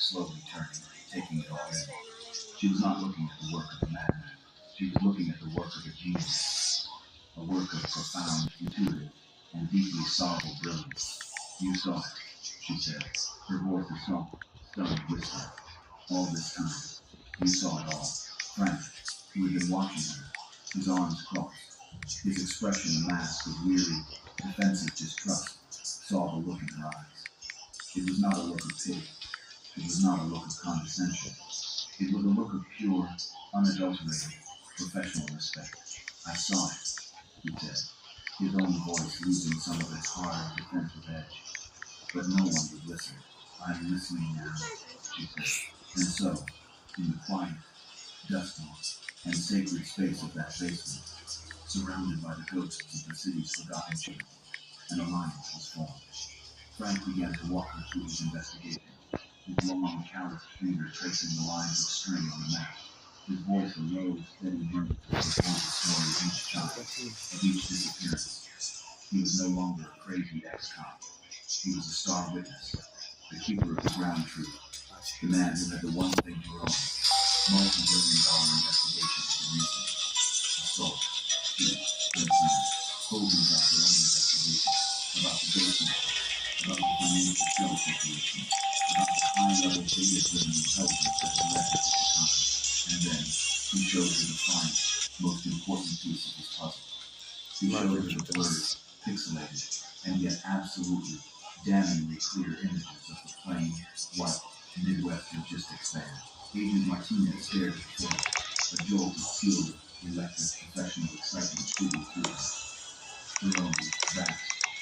slowly turning, taking it all in. She was not looking at the work of a madman. She was looking at the work of a genius, a work of profound, intuitive, and deeply solvable brilliance. You saw it, she said, her voice a soft, stunned whisper. All this time, you saw it all. Frank, who had been watching her, his arms crossed, his expression a mask of weary, defensive distrust, saw the look in her eyes. It was not a look of pity. It was not a look of condescension. It was a look of pure, unadulterated, professional respect. I saw it, he said, his own voice losing some of its hard, defensive edge. But no one would listen. I'm listening now, she said. And so, in the quiet, dusty, and sacred space of that basement, surrounded by the ghosts of the city's forgotten children, an alliance was formed. Frank began to walk her through his investigation, his long, calloused finger tracing the lines of string on the map. His voice a low, steady murmur told the story of each child, of each disappearance. He was no longer a crazy ex-cop. He was a star witness, the keeper of the ground truth, the man who had the one thing to own, multi-million-dollar investigation of the recent assault, shoot, homicide, Hogan's got her own investigation about the ghost monster, about the financial shell corporation, about the high-level data-driven intelligence that had led her to Chicago. And then he showed her the final, most important piece of his puzzle. He showed her the blurred, pixelated, and yet absolutely, damningly clear images of the plain, white, Midwest logistics van. Agent Martinez stared at the photo, a jolt of pure, electric, professional excitement shooting through her. Her own vast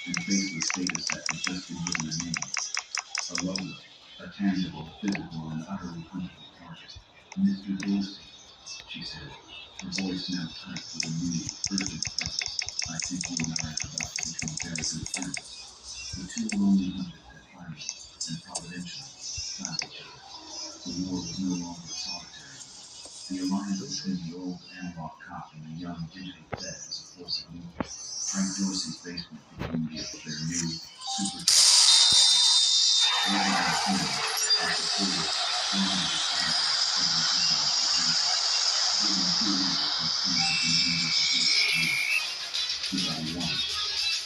and faceless data set had just been given a name, a logo, a tangible, physical, and utterly huntable target. Mr. Dorsey, she said, her voice now tight with a new, urgent purpose. I think you and I are about to become very good friends. The two lonely hunters had finally, and providentially, found each other. The war was no longer solitary. The alliance between the old analog cop and the young digital vet was a force of evil. Frank Dorsey's basement became their new super. Living in freedom, as the portal surrounded the fire, giving two leaders who seemed to be members of the one,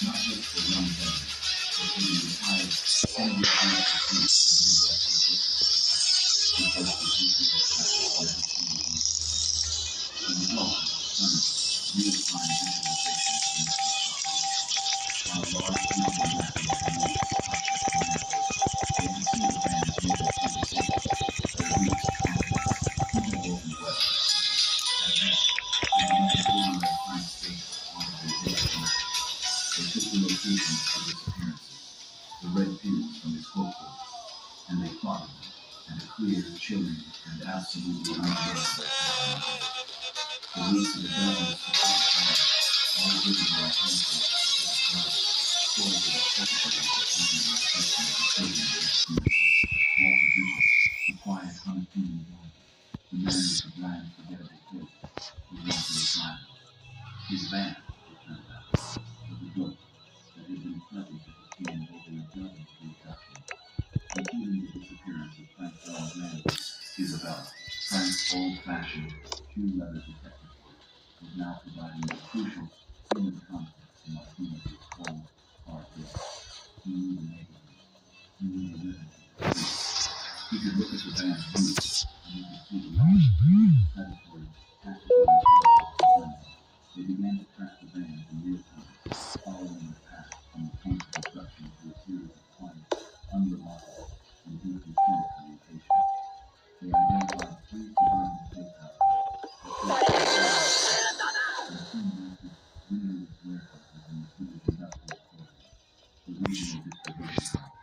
not just for young veterans, but for the entire Indian American fleet of the Midwest logistics, because the GPS tracking every single week. The result was a stunning, real-time visualization of the network's operation. On a large digital mapping of the node complex of network, they could see the vans moving through the city, their routes complex, even woven websites. At that, they began pulling their Frank's data onto their digital maps. They took the locations of the disappearances, the red pins from his quote book, and they plotted them, and a clear, chilling, and absolutely unbearable pattern. The routes of a dozen specific cars, all visible at handfuls of specific drivers, forwarded effectively into finding the location of the children of execution. Walter Bishop, the quiet, unassuming driver, the man with the bland, forgettable face, was not very silent. His van, it turned out, was a ghost that had been present at the scene of over a dozen of the abductions, including the disappearance of Frank's young granddaughter, Isabella. Frank's old-fashioned, shoe-leather detective work was now providing the crucial human context to Martinez's cold, hard day. He knew the neighborhood. He knew the rhythm of the street. He could look at the van's roof, and he could see the lights, predatory, tactical intelligence behind them. They began to track the vans in real time, following their path from the point of abduction to a series of quiet, unremarkable, and deeply sinister locations. They identified three suburban steakhouses, a and two massive, windowless warehouses in the city's industrial corridor, the regional distribution hub.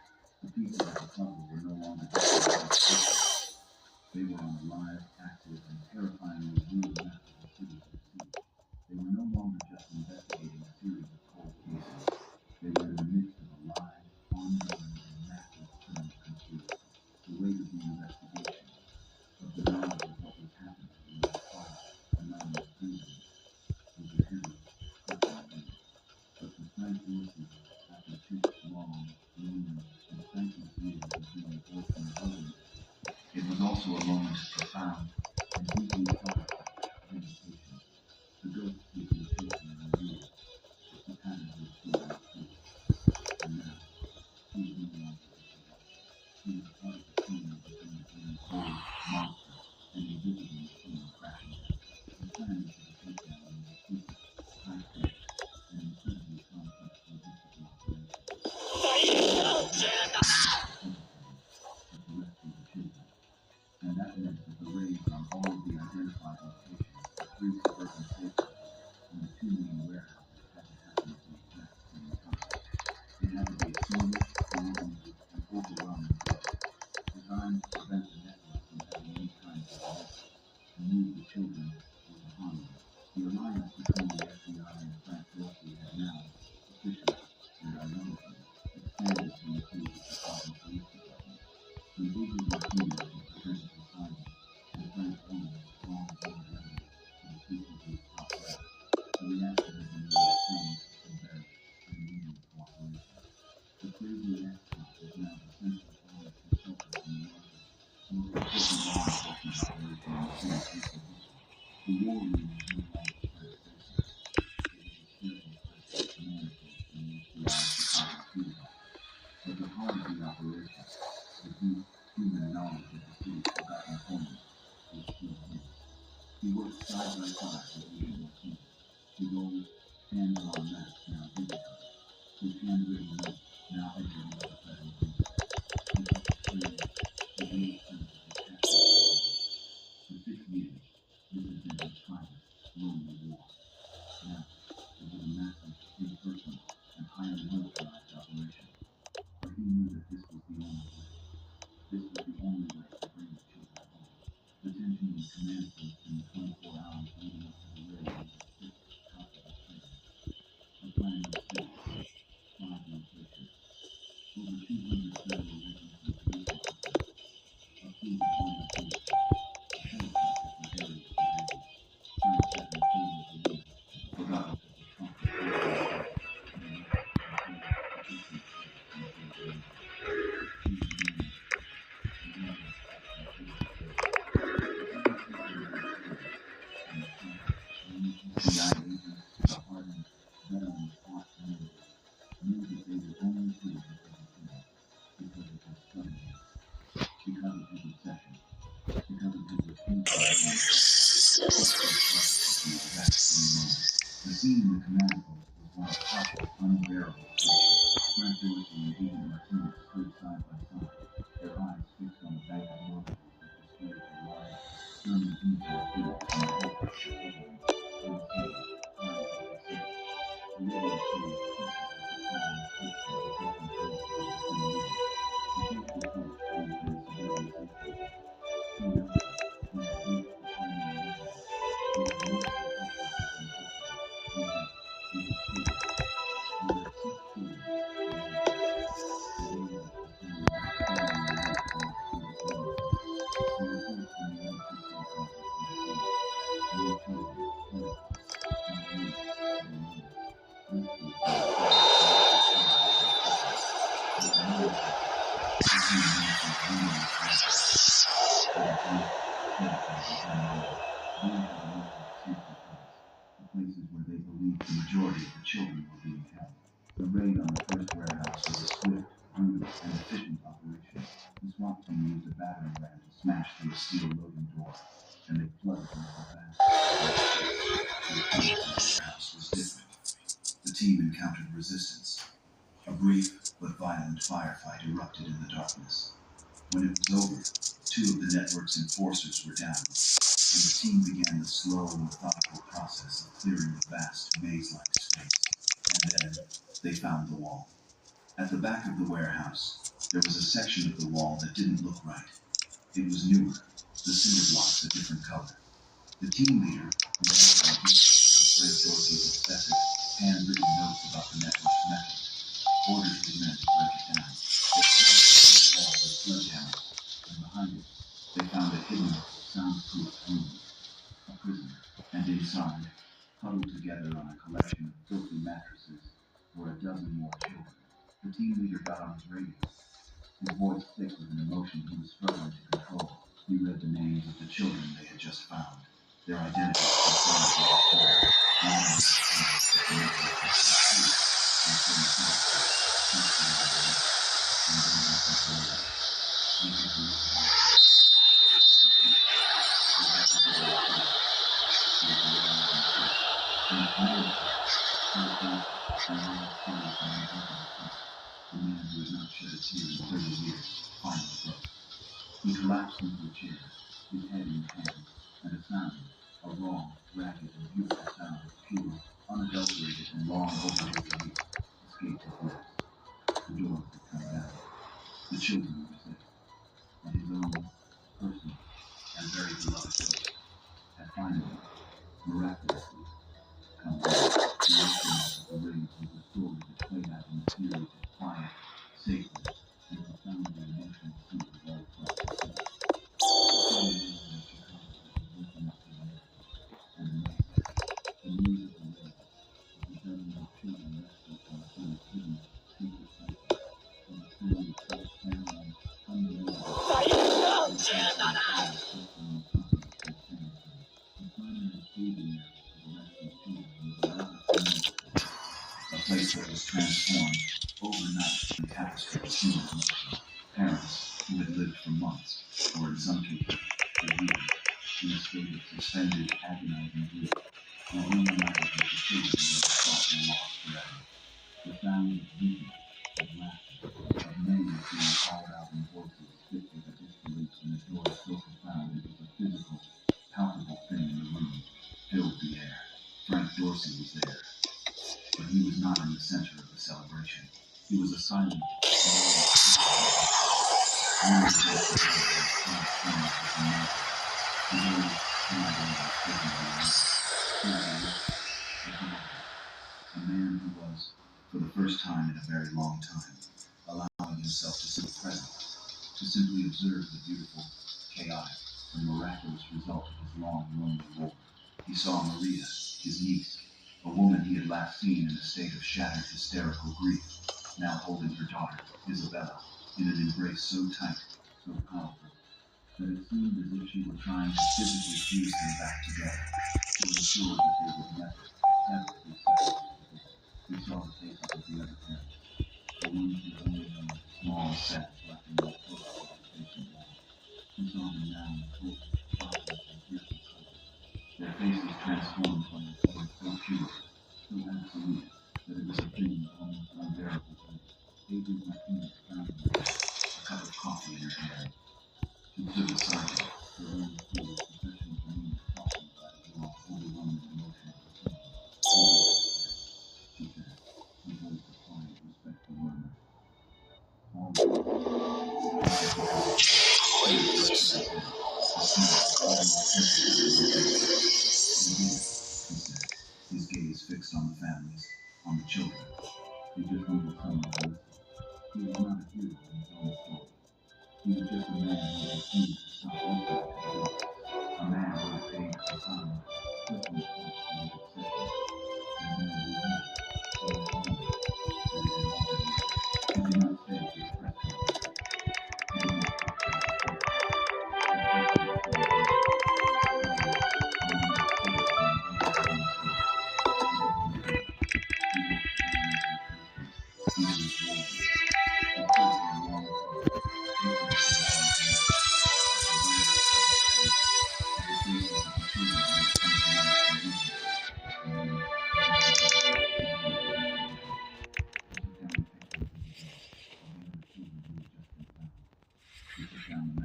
The pieces of the puzzle were no longer just pieces. They were on a live, active, and terrifyingly real map of the city to see. They were no longer just investigating a series of cold cases. They were in the midst of a live, ongoing, and massive criminal conspiracy. The weight of the investigation, of the knowledge of what was happening in those quiet, anonymous buildings, was a heavy, crushing thing. But for Frank Dorsey, after 6 long, lonely, and thankless years of being a voice in the wilderness, was also a moment of profound and deeply powerful meditation. The ghost keeping children in the years, the pattern of children too. And now, she was no longer just a wife. She was a part of the team that was going to bring the cold monster and invisible machine crashing down. The plan was to take down was a secret, high stakes, and incredibly complex logistical operation. To rescue the children. And that meant that the raids on all of the identified locations, the 3 suburban places, and the 2 main warehouses had to happen at the exact same time. It had to be a single, coordinated, and overwhelming blow, designed to prevent the network from having any kind of momentum, to move the children or to harm them. The alliance between the FBI and Frank Dorsey had now, officially and ironically, expanded to include the Chicago Police Department. The Eagles were keen to present the findings, and Frank's own long board evidence to the secretly top brass. The reaction had been one of shame, embarrassment, and immediate cooperation. The crazy ex-cop was now the central honest consultant in the largest, most important law enforcement operation in the city's recent history. The war room was no longer Frank's residence. It was a sterile place command post in the FBI's Chicago field office. But the heart of the operation, the deep human knowledge of the city's forgotten homes, was still his. He worked side by side with Agent Martinez, his old hand-drawn mask now digitized, his handwritten notes now entered into the federal record. He felt a strange, revealed sense of detachment from it all. For 6 years, this had been his private, lonely war. Now, it was a massive, impersonal, and highly militarized operation. But he knew that this was the only way. This was the only way to bring the children home. The tension in command post in the 24 hours leading up to the raid was a quick, palpable trigger. The plan was simple. 5 locations. Over 200 federal agency police officers. A fleet of armored vehicles. A helicopter for aerial surveillance. Frank sat in the corner of the room, forgotten to the trunk of the and a light, controlled, efficient service from the gate window. He was alone. The universe actually did its thing. But every second of that service, and the private, new FBI agents, the hardened, veteran SWAT commanders, knew that they would only do it because of him, because of his stubbornness, because of his obsession, because of his refusal to lose. Each of those targets at the exact same moment. The scene in the command post was one of hot, unbearable tension. Frank Dorsey and Agent Martinez stood side by side, their eyes fixed on the bank of monitors that displayed the live, German imaging feed from the helicopter hovering, unstable, high above the city. The radio showed pictures of the fallen cliffs and protecting posts of the two leaders. The first report came from the civilian safe haven. Soon after, from the roof of the primary residence, they had multiple updates had been posted. We had children. We had 6 children, and they had died. The radio contained the disturbing release flash through the command post. The reports from the other 2 safe houses were the same. More children, terrified, now weak but alone, rescued from the flames to local shelters in Brooklyn. But the main focus, every American's memory flashbacks, were the bleak, terrifying unknown. These were the local safety points, the places where they believed the majority of the children were being held. The raid on the first warehouse was a swift, brutal, and efficient operation. The SWAT team used a battering ram to smash through a steel loading door, and they flooded into the vast warehouse space. The approach to the warehouse was different. The team encountered resistance. A brief but violent firefight erupted in the darkness. When it was over, 2 of the network's enforcers were down, and the team began the slow, methodical process of clearing the vast, maze-like space. And then they found the wall. At the back of the warehouse, there was a section of the wall that didn't look right. It was newer, the cinder blocks a different color. The team leader, who had been from Frank Dorsey's obsessive, handwritten notes about the network's methods, ordered his men to break it down. They smashed the wall with sledgehammers, and behind it, they found a hidden, soundproof room, a prison, and inside, huddled together on a collection of filthy mattresses, were a dozen more children. The team leader got on his radio, his voice thick with an emotion he was struggling to control. He read the names of the children they had just found, their identities confirmed by the phone. One of the parents that the mother had just refused, and couldn't help her, pushed her out of the way, and then left her alone. He could look at her. He had to go and see. She was alive and fit. She was beautiful. She was beautiful. And all the tears and the heart of the cup. The man who had not shed a tear in 30 years finally broke. He collapsed into a chair, his head in his hands, and a sound, a raw, ragged, and beautiful sound, pure, unadulterated, and long overdue relief, escaped his lips. The door had come down. The children were safe, and his own personal and very beloved ghost had finally, miraculously, come back. The aftermath of the raid was a story that played out in a series of quiet, sacred, and profoundly emotional scenes all across the city. The same man in Chicago that was waking up to America, and the next day, the news of the raid, of the dozens of children rescued from the city's hidden, secret places, was a story of transparent, unbelievable strength, and a personal story of personal and popular transparency. The primary staging area for the rescued children was a large community center, a place that was transformed overnight in tapestry of human emotion. Parents who had lived for months, or in some cases, for years, in a state of suspended, agonizing grief, were reunited with the children they had thought were lost forever. The sound of weeping, of laughter, of names being called out in voices thick with a disbelief and a joy so profound it was a physical, palpable thing in the room, filled the air. Frank Dorsey was there, but he was not in the center of the celebration. He was a silent, lonely figure in the background. Only the voice of him was transformed with the music. His old smile was taken away. He was a wreck, a dog, a man who was, for the first time in a very long time, allowing himself to sit present, to simply observe the beautiful, chaotic, and miraculous result of his long, lonely war. He saw Maria, his niece, a woman he had last seen in a state of shattered, hysterical grief, now holding her daughter, Isabella, in an embrace so tight, so powerful, that it seemed as if she were trying to physically fuse them back together, to ensure that they would never, ever be separated again. He saw the faces of the other parents, the ones who had only known small sets left in their photos of the facing wall. He saw them now in full, vibrant, and fearful colors, their faces transformed by a joy so pure, so absolute, that it was a thing almost unbearable to look. Adrian Martinez found them there, a cup of coffee in her hand. She stood beside him, her own cool, professional demeanor softened by the raw, overwhelming emotion of the scene. "Hold your breath," she said, her voice a quiet, respectful murmur. "All will be well. This is because of you." Frank shook his head, a smile almost infinite on his face. "They did it," he said, his gaze fixed on the families, on the children. They just needed someone to listen. He was not a hero in his own story. He was just a man who had refused to stop listening to the voices, a man who had paid a profound, personal price for his acceptance, a man who knew, in his bones, that it had all been worth it. He did not stay for the press conferences. He did not talk about the photos. He just did what he did. Slowly, one minute stilled in the overwhelming silence. He opened the door. He walked down into the courtroom, into his war room. He stood for a long time, looking at the walls and the desks, at the writers' covered pages, at the faces of the children who had come to life so recently, and then, gradually, looking at the vacant window. He took down the paper of Isabella, of the other children who had just been found. He took down the